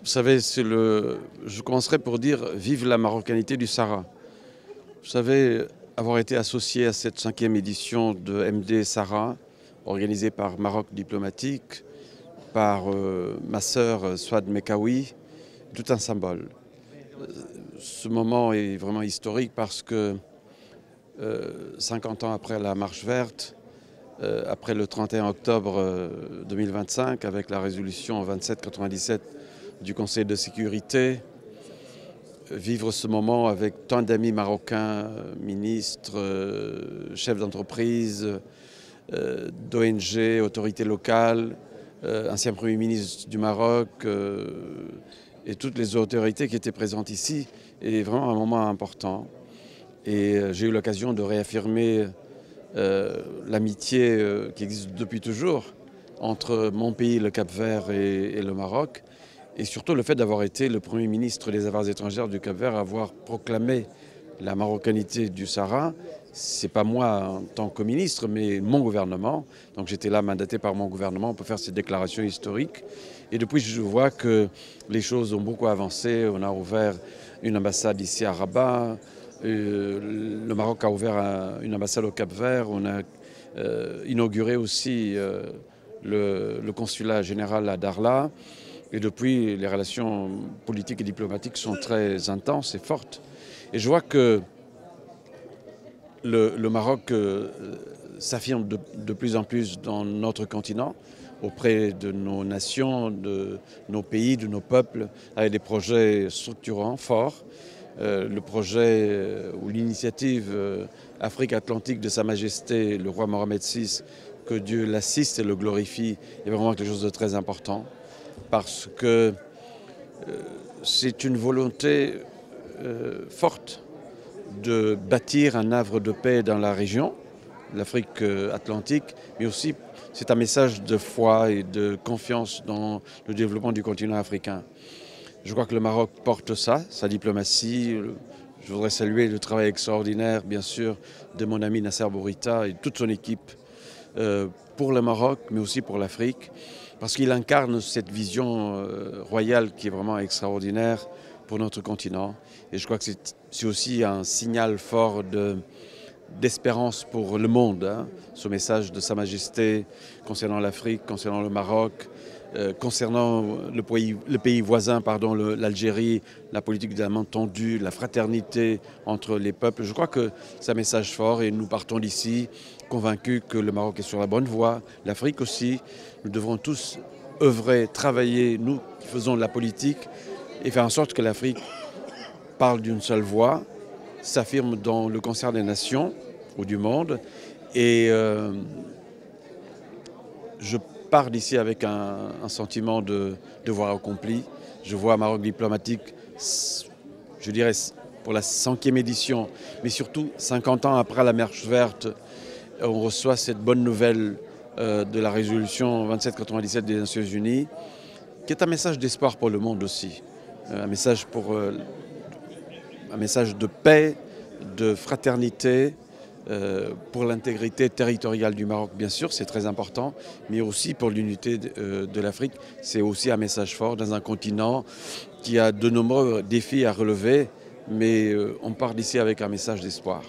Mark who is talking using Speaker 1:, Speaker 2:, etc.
Speaker 1: Vous savez, je commencerai pour dire vive la marocanité du Sahara. Vous savez, avoir été associé à cette 5e édition de MD Sahara, organisée par Maroc Diplomatique, par ma sœur Souad Mekawi, tout un symbole. Ce moment est vraiment historique parce que 50 ans après la Marche verte, après le 31 octobre 2025, avec la résolution 2797 du Conseil de sécurité, vivre ce moment avec tant d'amis marocains, ministres, chefs d'entreprise, d'ONG, autorités locales, ancien Premier ministre du Maroc et toutes les autorités qui étaient présentes ici, est vraiment un moment important. Et j'ai eu l'occasion de réaffirmer l'amitié qui existe depuis toujours entre mon pays, le Cap-Vert, et le Maroc. Et surtout le fait d'avoir été le Premier ministre des Affaires étrangères du Cap-Vert, avoir proclamé la marocanité du Sahara. Ce n'est pas moi en tant que ministre, mais mon gouvernement. Donc j'étais là mandaté par mon gouvernement pour faire ces déclarations historiques. Et depuis, je vois que les choses ont beaucoup avancé. On a ouvert une ambassade ici à Rabat. Le Maroc a ouvert une ambassade au Cap-Vert. On a inauguré aussi le consulat général à Dakhla. Et depuis, les relations politiques et diplomatiques sont très intenses et fortes. Et je vois que le Maroc s'affirme de plus en plus dans notre continent, auprès de nos nations, de nos pays, de nos peuples, avec des projets structurants, forts. Le projet ou l'initiative Afrique Atlantique de Sa Majesté, le roi Mohamed VI, que Dieu l'assiste et le glorifie, est vraiment quelque chose de très important. Parce que c'est une volonté forte de bâtir un havre de paix dans la région, l'Afrique atlantique, mais aussi c'est un message de foi et de confiance dans le développement du continent africain. Je crois que le Maroc porte ça, sa diplomatie. Je voudrais saluer le travail extraordinaire, bien sûr, de mon ami Nasser Bourita et toute son équipe pour le Maroc, mais aussi pour l'Afrique, parce qu'il incarne cette vision royale qui est vraiment extraordinaire pour notre continent. Et je crois que c'est aussi un signal fort d'espérance pour le monde, hein, ce message de Sa Majesté concernant l'Afrique, concernant le Maroc, concernant le pays voisin, l'Algérie, la politique de la main tendue, la fraternité entre les peuples. Je crois que c'est un message fort et nous partons d'ici convaincus que le Maroc est sur la bonne voie, l'Afrique aussi. Nous devrons tous œuvrer, travailler, nous qui faisons de la politique, et faire en sorte que l'Afrique parle d'une seule voix, s'affirme dans le concert des nations ou du monde. Et je pars d'ici avec un sentiment de devoir accompli. Je vois Maroc Diplomatique, je dirais pour la 5e édition, mais surtout 50 ans après la Marche verte, on reçoit cette bonne nouvelle de la résolution 2797 des Nations Unies, qui est un message d'espoir pour le monde aussi, un message de paix, de fraternité, pour l'intégrité territoriale du Maroc, bien sûr, c'est très important, mais aussi pour l'unité de l'Afrique. C'est aussi un message fort dans un continent qui a de nombreux défis à relever, mais on part d'ici avec un message d'espoir.